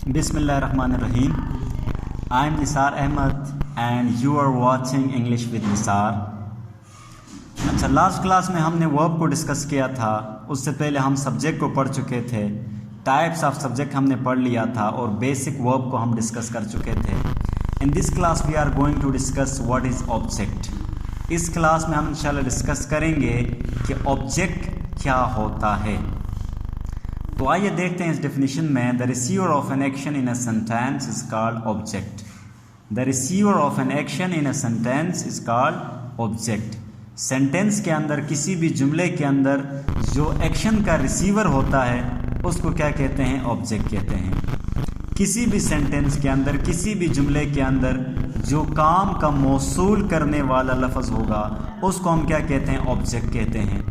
Bismillahirrahmanirrahim. I am Nisar Ahmed and you are watching English with Nisar. अच्छा, last class में हमने verb को discuss किया था। उससे पहले हम सब्जेक्ट को पढ़ चुके थे, टाइप्स ऑफ सब्जेक्ट हमने पढ़ लिया था और बेसिक वर्ब को हम डिस्कस कर चुके थे। In this class we are going to discuss what is object. इस क्लास में हम इंशाल्लाह डिस्कस करेंगे कि ऑब्जेक्ट क्या होता है। तो आइए देखते हैं इस डेफिनेशन में। The receiver of an action in a sentence is called object. The receiver of an action in a sentence is called object. Sentence के अंदर, किसी भी जुमले के अंदर जो एक्शन का रिसीवर होता है उसको क्या कहते हैं? ऑब्जेक्ट कहते हैं। किसी भी सेंटेंस के अंदर, किसी भी जुमले के अंदर जो काम का मौसूल करने वाला लफ्ज़ होगा उसको हम क्या कहते हैं? ऑब्जेक्ट कहते हैं।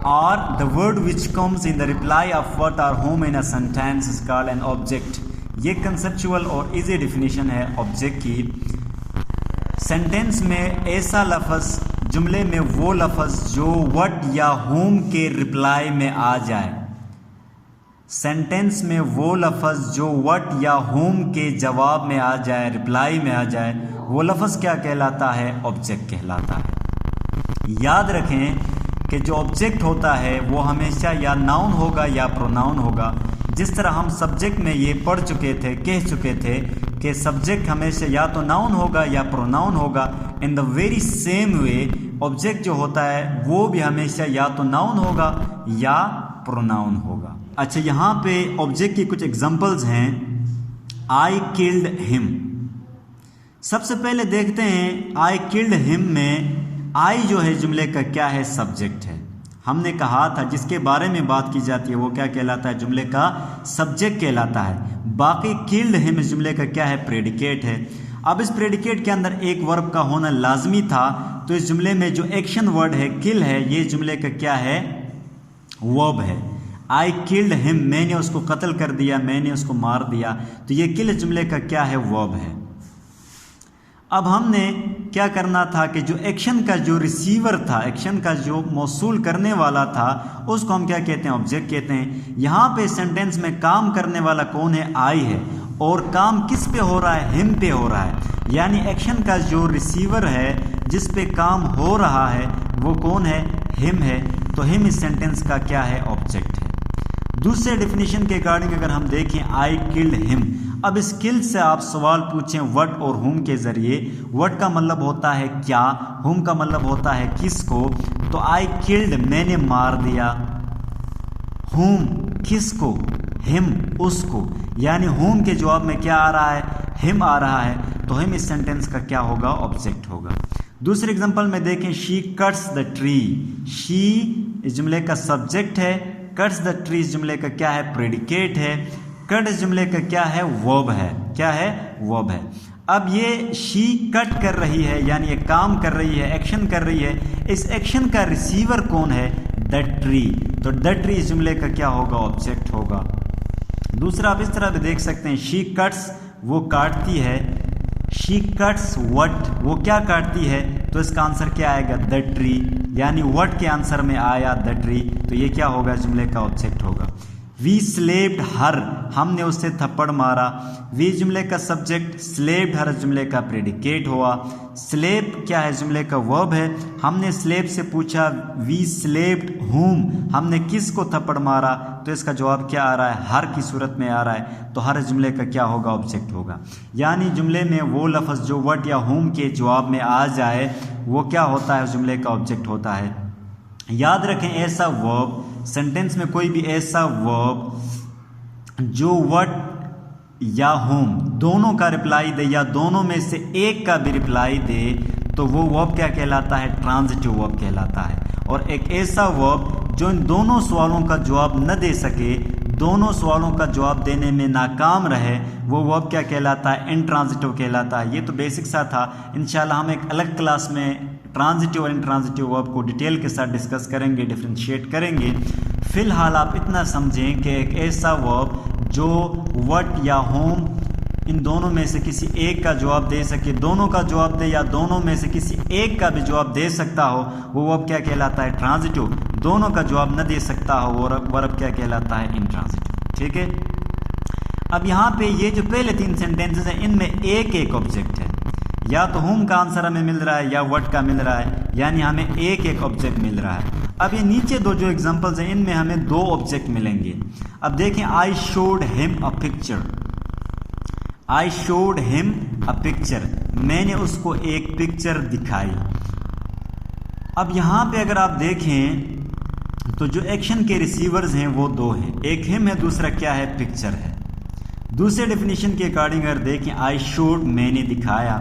और the word which comes in the reply of what or whom in a sentence is called an object. ये कंसेप्चुअल और इजी डिफिनीशन है ऑब्जेक्ट की। सेंटेंस में ऐसा लफ्ज़, जुमले में वो लफ्ज़ जो व्हाट या होम के रिप्लाई में आ जाए। सेंटेंस में वो लफ्ज़ जो व्हाट या होम के जवाब में आ जाए, रिप्लाई में आ जाए, वो लफ्ज़ क्या कहलाता है? ऑब्जेक्ट कहलाता है। याद रखें कि जो ऑब्जेक्ट होता है वो हमेशा या नाउन होगा या प्रोनाउन होगा। जिस तरह हम सब्जेक्ट में ये पढ़ चुके थे, कह चुके थे कि सब्जेक्ट हमेशा या तो नाउन होगा या प्रोनाउन होगा। In the very same way object जो होता है वो भी हमेशा या तो नाउन होगा या प्रोनाउन होगा। अच्छा, यहाँ पे ऑब्जेक्ट की कुछ एग्जांपल्स हैं। I killed him. सबसे पहले देखते हैं आई किल्ड हिम में आई जो है जुमले का क्या है? सब्जेक्ट है। हमने कहा था जिसके बारे में बात की जाती है वो क्या कहलाता है? जुमले का सब्जेक्ट कहलाता है। बाकी किल्ड हिम इस जुमले का क्या है? प्रेडिकेट है। अब इस प्रेडिकेट के अंदर एक वर्ब का होना लाजमी था, तो इस जुमले में जो एक्शन वर्ड है किल है, ये जुमले का क्या है? वर्ब है। आई किल्ड हिम, मैंने उसको कत्ल कर दिया, मैंने उसको मार दिया, तो ये किल जुमले का क्या है? वर्ब है। अब हमने क्या करना था कि जो एक्शन का जो रिसीवर था, एक्शन का जो मौसूल करने वाला था, उसको हम क्या कहते हैं? ऑब्जेक्ट कहते हैं। यहाँ पे सेंटेंस में काम करने वाला कौन है? आई है। और काम किस पे हो रहा है? हिम पे हो रहा है। यानी एक्शन का जो रिसीवर है, जिस पे काम हो रहा है, वो कौन है? हिम है। तो हिम इस सेंटेंस का क्या है? ऑब्जेक्ट है। दूसरे डेफिनेशन के अकॉर्डिंग अगर हम देखें आई किल्ड हिम, अब इस किल से आप सवाल पूछें व्हाट और हुम के ज़रिए। व्हाट का मतलब होता है क्या, हुम का मतलब होता है किसको। तो आई किल्ड, मैंने मार दिया। हुम किसको? हिम उसको। यानी हुम के जवाब में क्या आ रहा है? हिम आ रहा है। तो हिम इस सेंटेंस का क्या होगा? ऑब्जेक्ट होगा। दूसरे एग्जांपल में देखें, she cuts the tree. She इस जुमले का सब्जेक्ट है। कट्स द ट्री इस जुमले का क्या है? प्रेडिकेट है। कट इस जुमले का क्या है? वर्ब है। क्या है? वर्ब है। अब ये शी कट कर रही है, यानी ये काम कर रही है, एक्शन कर रही है। इस एक्शन का रिसीवर कौन है? The tree. तो द ट्री इस जुमले का क्या होगा? ऑब्जेक्ट होगा। दूसरा आप इस तरह भी देख सकते हैं, शी कट्स, वो काटती है। शी कट्स व्हाट, वो क्या काटती है? तो इसका आंसर क्या आएगा? The tree. यानी व्हाट के आंसर में आया द ट्री, तो ये क्या होगा? जुमले का ऑब्जेक्ट होगा। वी स्लेप्ड हर, हमने उससे थप्पड़ मारा। वी जुमले का सब्जेक्ट, स्लेप्ड हर जुमले का प्रेडिकेट हुआ। स्लेप क्या है? जुमले का वर्ब है। हमने स्लेप से पूछा वी स्लेप्ड हुम, हमने किसको थप्पड़ मारा, तो इसका जवाब क्या आ रहा है? हर की सूरत में आ रहा है। तो हर जुमले का क्या होगा? ऑब्जेक्ट होगा। यानी जुमले में वो लफ्ज़ जो व्हाट या हुम के जवाब में आ जाए वो क्या होता है? जुमले का ऑब्जेक्ट होता है। याद रखें, ऐसा वर्ब, सेंटेंस में कोई भी ऐसा वर्ब जो व्हाट या होम दोनों का रिप्लाई दे या दोनों में से एक का भी रिप्लाई दे, तो वो वर्ब क्या कहलाता है? ट्रांजिटिव वर्ब कहलाता है। और एक ऐसा वर्ब जो इन दोनों सवालों का जवाब न दे सके, दोनों सवालों का जवाब देने में नाकाम रहे, वो वर्ब क्या कहलाता है? इनट्रांजिटिव कहलाता है। ये तो बेसिक सा था। इंशाल्लाह हम एक अलग क्लास में ट्रांजिटिव और इनट्रांजिटिव वर्ब को डिटेल के साथ डिस्कस करेंगे, डिफ्रेंशिएट करेंगे। फिलहाल आप इतना समझें कि एक ऐसा वर्ब जो व्हाट या होम इन दोनों में से किसी एक का जवाब दे सके, दोनों का जवाब दे या दोनों में से किसी एक का भी जवाब दे सकता हो, वो वर्ब क्या कहलाता है? ट्रांजिटिव। दोनों का जवाब न दे सकता हो वो वर्ब क्या कहलाता है? इनट्रांजिटिव। ठीक है। अब यहाँ पे ये जो पहले 3 सेंटेंसेस हैं इनमें एक एक ऑब्जेक्ट है, या तो होम का आंसर हमें मिल रहा है या व्हाट का मिल रहा है, यानी हमें एक एक ऑब्जेक्ट मिल रहा है। अब ये नीचे दो जो एग्जांपल्स हैं इनमें हमें 2 ऑब्जेक्ट मिलेंगे। अब देखें, I showed him a picture, I showed him a picture, मैंने उसको एक पिक्चर दिखाई। अब यहाँ पे अगर आप देखें तो जो एक्शन के रिसीवर्स हैं वो 2 हैं, एक हिम है, दूसरा क्या है, पिक्चर है। दूसरे डेफिनेशन के अकॉर्डिंग अगर देखें, आई शोड मैंने दिखाया,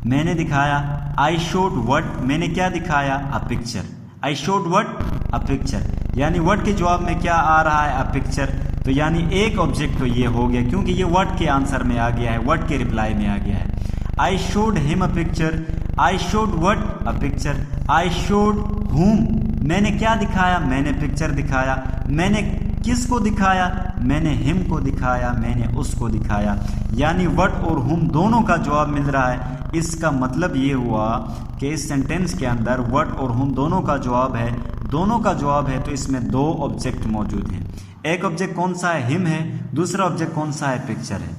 मैंने दिखाया, आई शोड व्हाट मैंने क्या दिखाया, a picture, I showed what a picture, यानी व्हाट के जवाब में क्या आ रहा है, अ पिक्चर। तो यानी एक ऑब्जेक्ट तो ये हो गया क्योंकि ये व्हाट के आंसर में आ गया है, व्हाट के रिप्लाई में आ गया है। I showed him a picture, I showed what a picture, I showed हुम मैंने क्या दिखाया, मैंने पिक्चर दिखाया, मैंने किसको दिखाया, मैंने हिम को दिखाया, मैंने उसको दिखाया, यानी व्हाट और हुम दोनों का जवाब मिल रहा है। इसका मतलब ये हुआ कि इस सेंटेंस के अंदर व्हाट और हुम दोनों का जवाब है, दोनों का जवाब है, तो इसमें 2 ऑब्जेक्ट मौजूद हैं। एक ऑब्जेक्ट कौन सा है, हिम है, दूसरा ऑब्जेक्ट कौन सा है, पिक्चर है।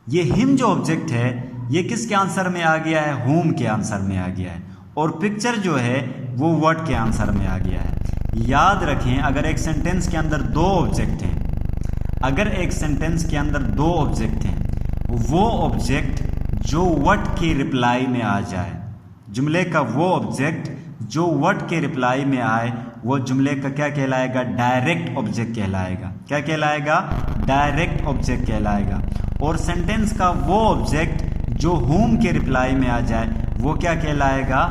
ये हिम जो ऑब्जेक्ट है ये किसके आंसर में आ गया है, होम के आंसर में आ गया है, और पिक्चर जो है वो व्हाट के आंसर में आ गया है। याद रखें, अगर एक सेंटेंस के अंदर 2 ऑब्जेक्ट हैं, अगर एक सेंटेंस के अंदर 2 ऑब्जेक्ट हैं, वो ऑब्जेक्ट जो व्हाट के रिप्लाई में आ जाए, जुमले का वो ऑब्जेक्ट जो व्हाट के रिप्लाई में आए, वो जुमले का क्या कहलाएगा, डायरेक्ट ऑब्जेक्ट कहलाएगा। क्या कहलाएगा, डायरेक्ट ऑब्जेक्ट कहलाएगा। और सेंटेंस का वो ऑब्जेक्ट जो होम के रिप्लाई में आ जाए वो क्या कहलाएगा,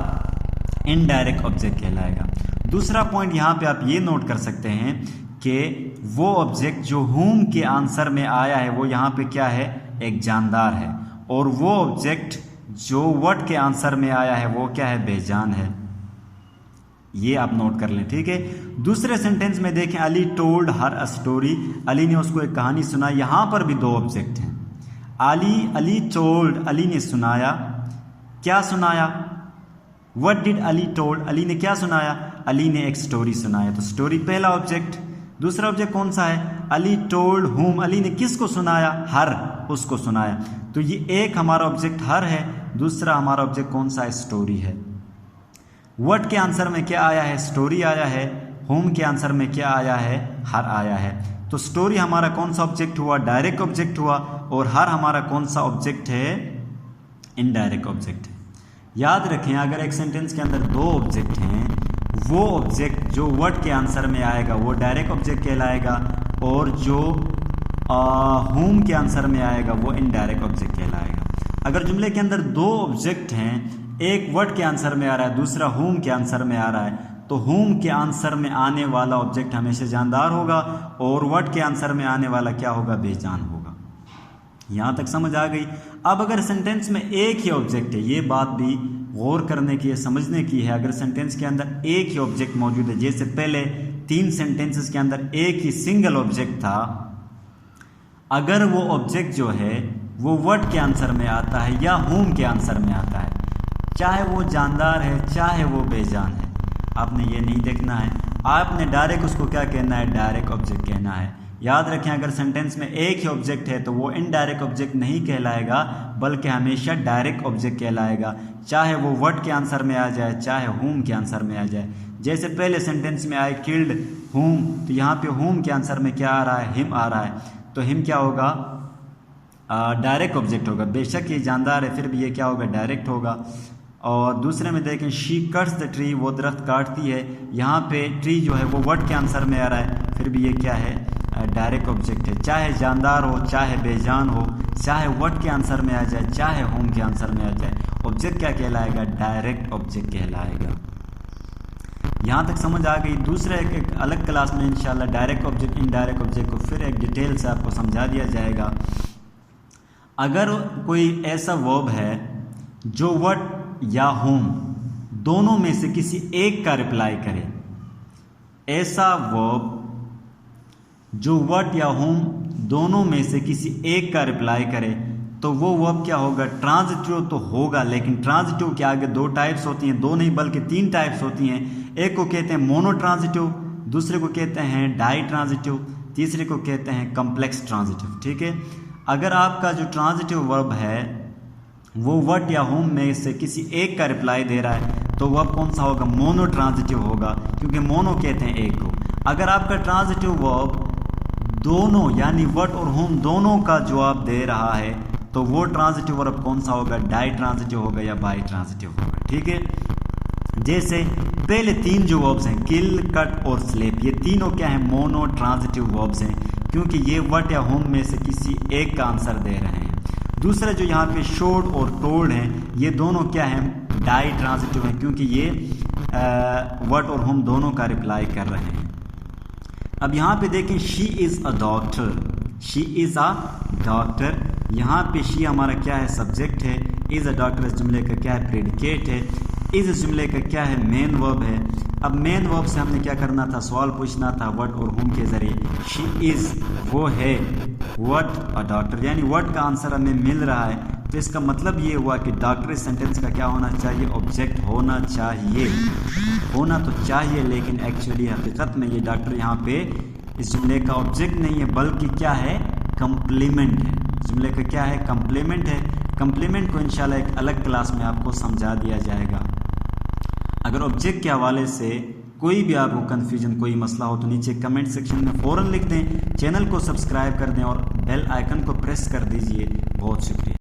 इनडायरेक्ट ऑब्जेक्ट कहलाएगा। दूसरा पॉइंट यहाँ पे आप ये नोट कर सकते हैं कि वो ऑब्जेक्ट जो होम के आंसर में आया है वो यहाँ पे क्या है, एक जानदार है, और वो ऑब्जेक्ट जो व्हाट के आंसर में आया है वो क्या है, बेजान है। ये आप नोट कर लें, ठीक है। दूसरे सेंटेंस में देखें, Ali told her a story, Ali ने उसको एक कहानी सुनाई। यहाँ पर भी 2 ऑब्जेक्ट हैं। अली टोल्ड, अली ने सुनाया, क्या सुनाया, what did Ali told, Ali ने क्या सुनाया, अली ने एक स्टोरी सुनाया। तो स्टोरी पहला ऑब्जेक्ट। दूसरा ऑब्जेक्ट कौन सा है, अली टोल्ड हुम, अली ने किसको सुनाया, हर, उसको सुनाया। तो ये एक हमारा ऑब्जेक्ट हर है, दूसरा हमारा ऑब्जेक्ट कौन सा है, स्टोरी है। व्हाट के आंसर में क्या आया है, स्टोरी आया है, होम के आंसर में क्या आया है, हर आया है। तो स्टोरी हमारा कौन सा ऑब्जेक्ट हुआ, डायरेक्ट ऑब्जेक्ट हुआ, और हर हमारा कौन सा ऑब्जेक्ट है, इनडायरेक्ट ऑब्जेक्ट है। याद रखें, अगर एक सेंटेंस के अंदर 2 ऑब्जेक्ट हैं, वो ऑब्जेक्ट जो व्हाट के आंसर में आएगा वो डायरेक्ट ऑब्जेक्ट कहलाएगा, और जो होम के आंसर में आएगा वो इनडायरेक्ट ऑब्जेक्ट कहलाएगा। अगर जुमले के अंदर 2 ऑब्जेक्ट हैं, एक व्हाट के आंसर में आ रहा है, दूसरा होम के आंसर में आ रहा है, तो होम के आंसर में आने वाला ऑब्जेक्ट हमेशा जानदार होगा, और व्हाट के आंसर में आने वाला क्या होगा, बेजान होगा। यहाँ तक समझ आ गई। अब अगर सेंटेंस में एक ही ऑब्जेक्ट है, ये बात भी गौर करने की है, समझने की है। अगर सेंटेंस के अंदर एक ही ऑब्जेक्ट मौजूद है, जैसे पहले 3 सेंटेंसेस के अंदर एक ही सिंगल ऑब्जेक्ट था, अगर वो ऑब्जेक्ट जो है वो व्हाट के आंसर में आता है या होम के आंसर में आता है, चाहे वो जानदार है चाहे वो बेजान है, आपने ये नहीं देखना है, आपने डायरेक्ट उसको क्या कहना है, डायरेक्ट ऑब्जेक्ट कहना है। याद रखें, अगर सेंटेंस में एक ही ऑब्जेक्ट है तो वो इनडायरेक्ट ऑब्जेक्ट नहीं कहलाएगा, बल्कि हमेशा डायरेक्ट ऑब्जेक्ट कहलाएगा, चाहे वो व्हाट के आंसर में आ जाए चाहे होम के आंसर में आ जाए। जैसे पहले सेंटेंस में आई किल्ड होम, तो यहाँ पे होम के आंसर में क्या आ रहा है, हिम आ रहा है, तो हिम क्या होगा, डायरेक्ट ऑब्जेक्ट होगा। बेशक ये जानदार है, फिर भी ये क्या होगा, डायरेक्ट होगा। और दूसरे में देखें, शी कट्स द ट्री, वो दरख्त काटती है, यहाँ पे ट्री जो है वो व्हाट के आंसर में आ रहा है, फिर भी ये क्या है, डायरेक्ट ऑब्जेक्ट है। चाहे जानदार हो चाहे बेजान हो, चाहे व्हाट के आंसर में आ जाए चाहे होम के आंसर में आ जाए, ऑब्जेक्ट क्या कहलाएगा, डायरेक्ट ऑब्जेक्ट कहलाएगा। यहाँ तक समझ आ गई। दूसरे एक अलग क्लास में इंशाल्लाह डायरेक्ट ऑब्जेक्ट इनडायरेक्ट ऑब्जेक्ट को फिर एक डिटेल से आपको समझा दिया जाएगा। अगर कोई ऐसा वर्ब है जो व्हाट या होम दोनों में से किसी एक का रिप्लाई करे, ऐसा वर्ब जो व्हाट या होम दोनों में से किसी एक का रिप्लाई करे, तो वो वर्ब क्या होगा, ट्रांजिटिव तो होगा, लेकिन ट्रांजिटिव के आगे 2 टाइप्स होती हैं, 2 नहीं बल्कि 3 टाइप्स होती हैं। एक को कहते हैं मोनो ट्रांजिटिव, दूसरे को कहते हैं डाई ट्रांजिटिव, तीसरे को कहते हैं कॉम्प्लेक्स ट्रांजिटिव। ठीक है, अगर आपका जो ट्रांजिटिव वर्ब है वो व्हाट या होम में से किसी एक का रिप्लाई दे रहा है तो वह कौन सा होगा? मोनो ट्रांजिटिव होगा, क्योंकि मोनो कहते हैं एक को। अगर आपका ट्रांजिटिव वर्ब दोनों यानी व्हाट और होम दोनों का जवाब दे रहा है तो वो ट्रांजिटिव वर्ब कौन सा होगा? डाई ट्रांजिटिव होगा या बाई ट्रांजिटिव होगा। ठीक है, जैसे पहले तीन जो वर्ब्स हैं किल, कट और स्लेप, ये तीनों क्या है? मोनो ट्रांजिटिव वर्ब्स हैं, क्योंकि ये व्हाट या होम में से किसी एक का आंसर दे रहे हैं। दूसरा जो यहाँ पे शोड और टोल्ड हैं, ये दोनों क्या हैं? डाई ट्रांजिटिव हैं, क्योंकि ये व्हाट और होम दोनों का रिप्लाई कर रहे हैं। अब यहाँ पे देखें, she is a doctor, she is a doctor, यहाँ पे शी हमारा क्या है? सब्जेक्ट है। इज़ अ डॉक्टर इस जुमले का क्या है? प्रेडिकेट है। इस जुमले का क्या है? मेन वर्ब है। अब मेन वर्ब से हमने क्या करना था? सवाल पूछना था व्हाट और होम के जरिए। शी इज़ वो है व्हाट अ डॉक्टर, यानी व्हाट का आंसर हमें मिल रहा है, तो इसका मतलब ये हुआ कि डॉक्टर इस सेंटेंस का क्या होना चाहिए? ऑब्जेक्ट होना चाहिए। होना तो चाहिए, लेकिन एक्चुअली हकीकत में ये डॉक्टर यहाँ पे इस जुमले का ऑब्जेक्ट नहीं है, बल्कि क्या है? कंप्लीमेंट है। जुमले का क्या है? कंप्लीमेंट है। कंप्लीमेंट को इंशाल्लाह एक अलग क्लास में आपको समझा दिया जाएगा। अगर ऑब्जेक्ट के हवाले से कोई भी आपको कन्फ्यूजन, कोई मसला हो तो नीचे कमेंट सेक्शन में फ़ौरन लिख दें। चैनल को सब्सक्राइब कर दें और बेल आइकन को प्रेस कर दीजिए। बहुत शुक्रिया।